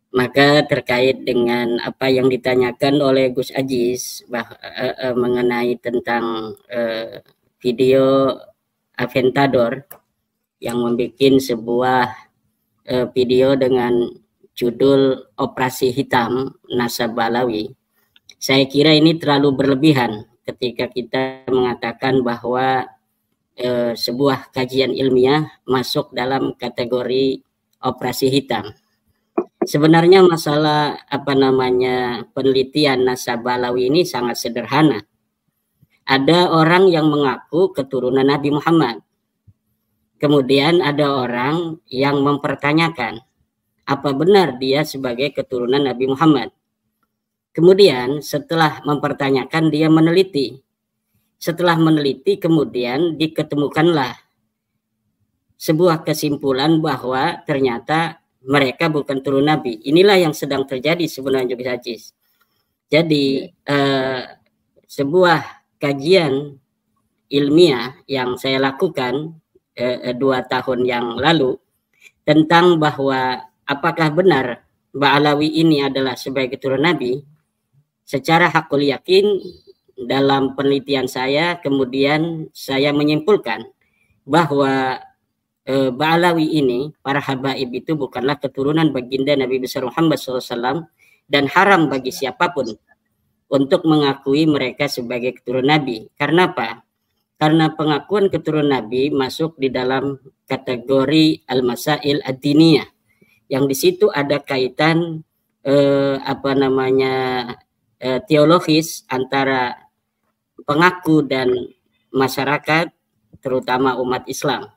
Maka terkait dengan apa yang ditanyakan oleh Gus Ajis mengenai tentang video Aventador yang membuat sebuah video dengan judul Operasi Hitam Nasabah Alawi, saya kira ini terlalu berlebihan ketika kita mengatakan bahwa sebuah kajian ilmiah masuk dalam kategori operasi hitam. Sebenarnya masalah penelitian nasabah Alawi ini sangat sederhana. Ada orang yang mengaku keturunan Nabi Muhammad. Kemudian ada orang yang mempertanyakan apa benar dia sebagai keturunan Nabi Muhammad. Kemudian setelah mempertanyakan dia meneliti. Setelah meneliti kemudian diketemukanlah sebuah kesimpulan bahwa ternyata mereka bukan turun Nabi. Inilah yang sedang terjadi sebenarnya, Gus Ajis. Jadi sebuah kajian ilmiah yang saya lakukan 2 tahun yang lalu tentang bahwa apakah benar Mbak Alawi ini adalah sebagai keturunan Nabi. Secara hakul yakin dalam penelitian saya kemudian saya menyimpulkan bahwa Ba'alawi ini, para habaib itu bukanlah keturunan baginda Nabi besar Muhammad SAW dan haram bagi siapapun untuk mengakui mereka sebagai keturunan Nabi. Karena apa? Karena pengakuan keturunan Nabi masuk di dalam kategori al-masail ad-diniyah, yang di situ ada kaitan teologis antara pengaku dan masyarakat, terutama umat Islam.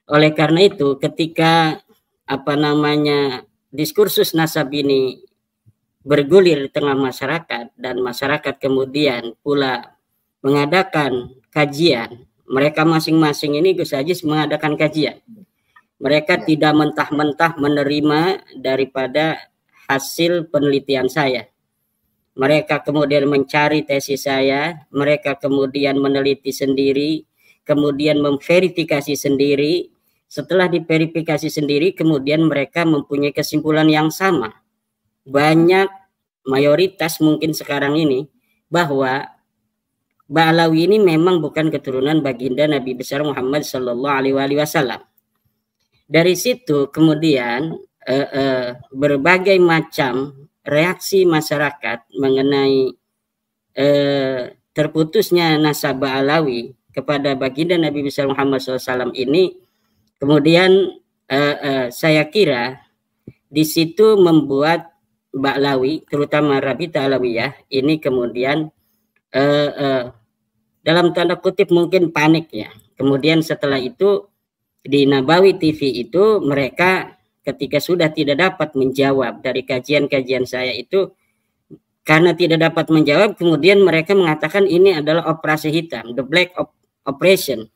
Oleh karena itu, ketika diskursus nasab ini bergulir di tengah masyarakat dan masyarakat kemudian pula mengadakan kajian, mereka masing-masing ini Gus Ajis mengadakan kajian. Mereka tidak mentah-mentah menerima daripada hasil penelitian saya. Mereka kemudian mencari tesis saya, mereka kemudian meneliti sendiri, kemudian memverifikasi sendiri. Setelah diverifikasi sendiri, kemudian mereka mempunyai kesimpulan yang sama. Banyak, mayoritas mungkin sekarang ini, bahwa Ba'alawi ini memang bukan keturunan baginda Nabi besar Muhammad SAW. Dari situ kemudian berbagai macam reaksi masyarakat mengenai terputusnya nasab Ba'alawi kepada baginda Nabi besar Muhammad SAW ini, kemudian saya kira di situ membuat Ba'alawi, terutama Rabita Alawiyah, ini kemudian dalam tanda kutip mungkin panik ya. Kemudian setelah itu di Nabawi TV itu mereka ketika sudah tidak dapat menjawab dari kajian-kajian saya itu, karena tidak dapat menjawab, kemudian mereka mengatakan ini adalah operasi hitam, the black operation.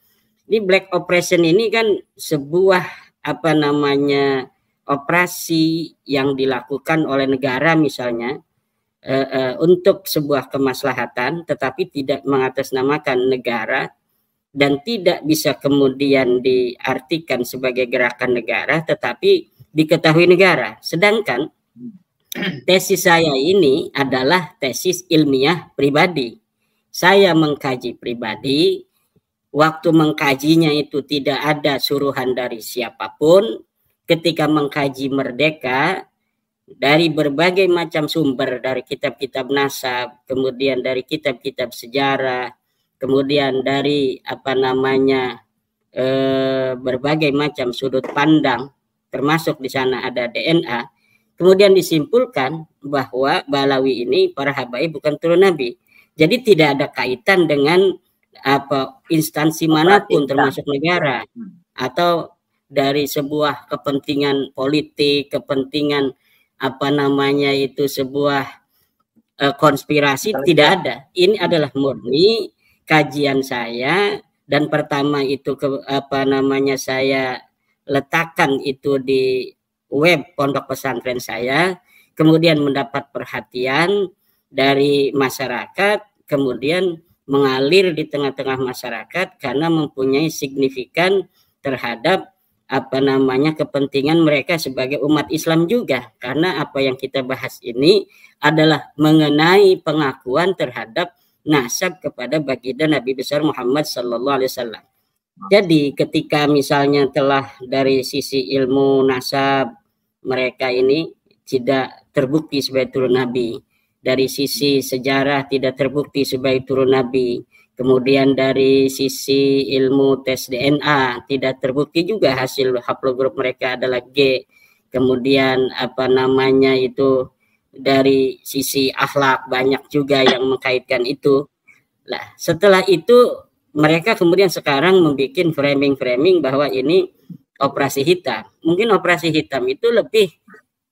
Di black operation ini kan sebuah operasi yang dilakukan oleh negara misalnya untuk sebuah kemaslahatan, tetapi tidak mengatasnamakan negara dan tidak bisa kemudian diartikan sebagai gerakan negara, tetapi diketahui negara. Sedangkan tesis saya ini adalah tesis ilmiah pribadi. Saya mengkaji pribadi. Waktu mengkajinya itu tidak ada suruhan dari siapapun. Ketika mengkaji Merdeka, dari berbagai macam sumber, dari kitab-kitab nasab, kemudian dari kitab-kitab sejarah, kemudian dari berbagai macam sudut pandang, termasuk di sana ada DNA, kemudian disimpulkan bahwa Ba'alawi ini para habaib bukan turun Nabi. Jadi tidak ada kaitan dengan instansi manapun termasuk negara atau dari sebuah kepentingan politik, kepentingan sebuah konspirasi, tidak ada. Ini adalah murni kajian saya, dan pertama itu saya letakkan itu di web pondok pesantren saya, kemudian mendapat perhatian dari masyarakat, kemudian mengalir di tengah-tengah masyarakat karena mempunyai signifikan terhadap apa namanya kepentingan mereka sebagai umat Islam juga, karena apa yang kita bahas ini adalah mengenai pengakuan terhadap nasab kepada baginda Nabi besar Muhammad sallallahu alaihi wasallam. Jadi ketika misalnya telah dari sisi ilmu nasab mereka ini tidak terbukti sebagai turun Nabi, dari sisi sejarah tidak terbukti sebagai turun Nabi, kemudian dari sisi ilmu tes DNA tidak terbukti juga hasil haplogrup mereka adalah G. Kemudian apa namanya itu dari sisi akhlak banyak juga yang mengkaitkan itu. Nah, setelah itu mereka kemudian sekarang membuat framing bahwa ini operasi hitam. Mungkin operasi hitam itu lebih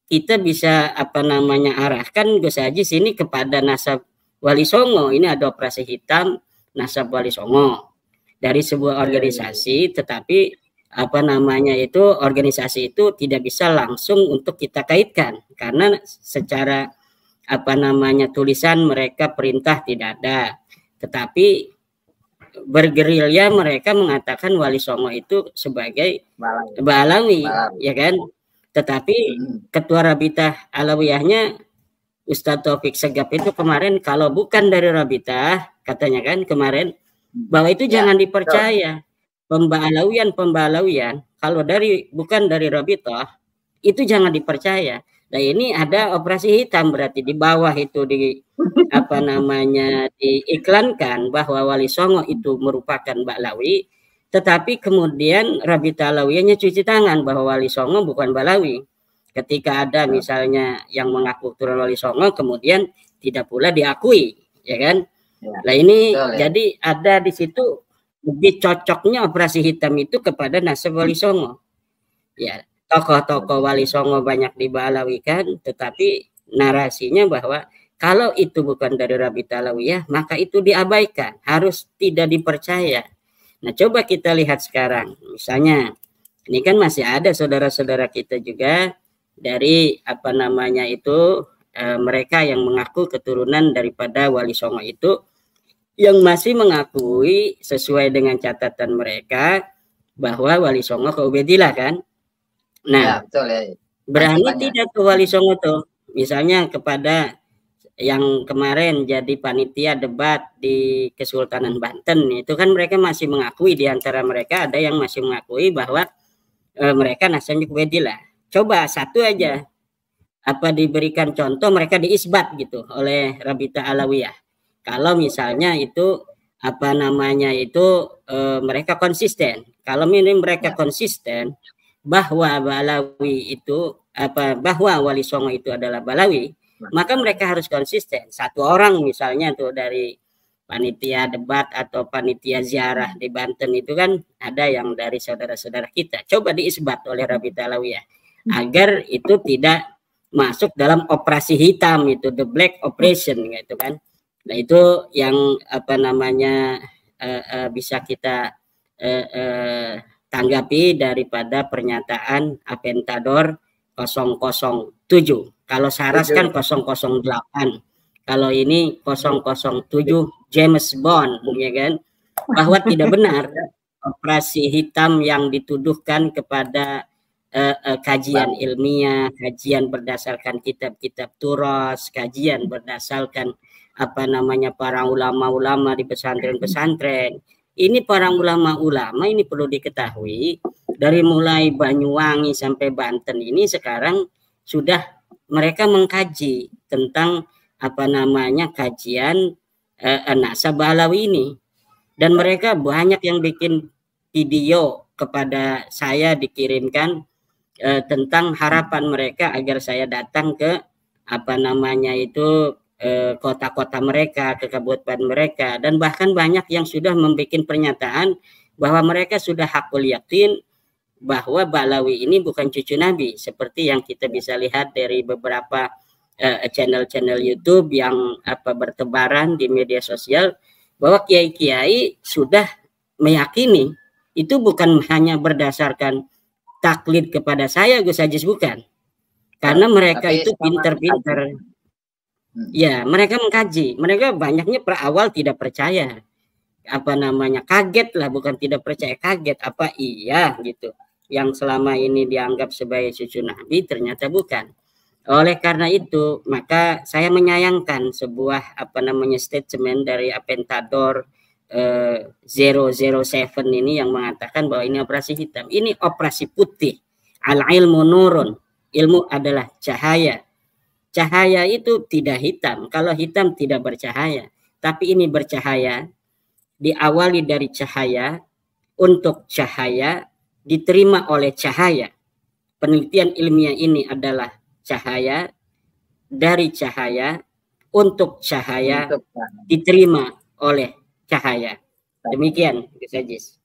kita bisa apa namanya arahkan Gus Haji sini kepada nasab Wali Songo. Ini ada operasi hitam nasab Wali Songo dari sebuah organisasi, tetapi apa namanya itu organisasi itu tidak bisa langsung untuk kita kaitkan karena secara apa namanya tulisan mereka perintah tidak ada, tetapi bergerilya mereka mengatakan Wali Songo itu sebagai Balawi, ya kan? Tetapi ketua Rabitah Alawiyahnya Ustadz Taufik Segap itu kemarin kalau bukan dari Rabitah katanya kan kemarin bahwa itu jangan dipercaya, pembalawian kalau bukan dari Rabitah itu jangan dipercaya. Nah ini ada operasi hitam, berarti di bawah itu di apa namanya diiklankan bahwa Wali Songo itu merupakan Balawi, tetapi kemudian Rabitah Alawiyahnya cuci tangan bahwa Wali Songo bukan Balawi. Ketika ada misalnya yang mengaku turun Wali Songo kemudian tidak pula diakui, ya kan? Nah ini jadi ada di situ lebih cocoknya operasi hitam itu kepada nasab Wali Songo. Ya, tokoh-tokoh Wali Songo banyak dibalawikan, tetapi narasinya bahwa kalau itu bukan dari Rabitah Alawiyah maka itu diabaikan, harus tidak dipercaya. Nah coba kita lihat sekarang, misalnya ini kan masih ada saudara-saudara kita juga dari apa namanya itu mereka yang mengaku keturunan daripada Wali Songo itu yang masih mengakui sesuai dengan catatan mereka bahwa Wali Songo ke Ubedillah kan. Nah, ya, betul, ya. Berani tidak ke Wali Songo tuh, misalnya kepada yang kemarin jadi panitia debat di Kesultanan Banten itu kan mereka masih mengakui, di antara mereka ada yang masih mengakui bahwa mereka nasabnya ke Ubedillah. Coba satu aja apa diberikan contoh mereka diisbat gitu oleh Rabitah Alawiyah. Kalau misalnya itu apa namanya itu mereka konsisten. Kalau ini mereka konsisten bahwa Balawi itu bahwa Wali Songo itu adalah Balawi, maka mereka harus konsisten. Satu orang misalnya tuh dari panitia debat atau panitia ziarah di Banten itu kan ada yang dari saudara-saudara kita. Coba diisbat oleh Rabitah Alawiyah agar itu tidak masuk dalam operasi hitam itu, the black operation gitu kan. Nah itu yang apa namanya bisa kita tanggapi daripada pernyataan Aventador 007. Kalau Saras kan 008. Kalau ini 007 James Bond, ya kan? Bahwa tidak benar operasi hitam yang dituduhkan kepada kajian ilmiah, kajian berdasarkan kitab-kitab turas, kajian berdasarkan apa namanya para ulama-ulama di pesantren-pesantren. Ini para ulama-ulama ini perlu diketahui dari mulai Banyuwangi sampai Banten ini sekarang sudah mereka mengkaji tentang apa namanya kajian nasab Balawi ini, dan mereka banyak yang bikin video kepada saya dikirimkan tentang harapan mereka agar saya datang ke apa namanya itu kota-kota mereka, ke kabupaten mereka, dan bahkan banyak yang sudah membuat pernyataan bahwa mereka sudah hakul yakin bahwa Balawi ini bukan cucu Nabi, seperti yang kita bisa lihat dari beberapa channel-channel YouTube yang bertebaran di media sosial, bahwa kiai-kiai sudah meyakini itu bukan hanya berdasarkan taklid kepada saya Gus Ajis, bukan, karena mereka itu pinter-pinter. Ya, mereka mengkaji. Mereka banyaknya awal tidak percaya. Apa namanya? Kaget lah, bukan tidak percaya, kaget. Apa iya gitu. yang selama ini dianggap sebagai cucu Nabi ternyata bukan. Oleh karena itu, maka saya menyayangkan sebuah statement dari Aventador 007 ini yang mengatakan bahwa ini operasi hitam. Ini operasi putih. Al-ilmu nurun. Ilmu adalah cahaya. Cahaya itu tidak hitam. Kalau hitam tidak bercahaya. Tapi ini bercahaya. Diawali dari cahaya. Untuk cahaya. Diterima oleh cahaya. Penelitian ilmiah ini adalah cahaya. Dari cahaya. Untuk cahaya. Diterima oleh cahaya. Demikian, Gus Ajis.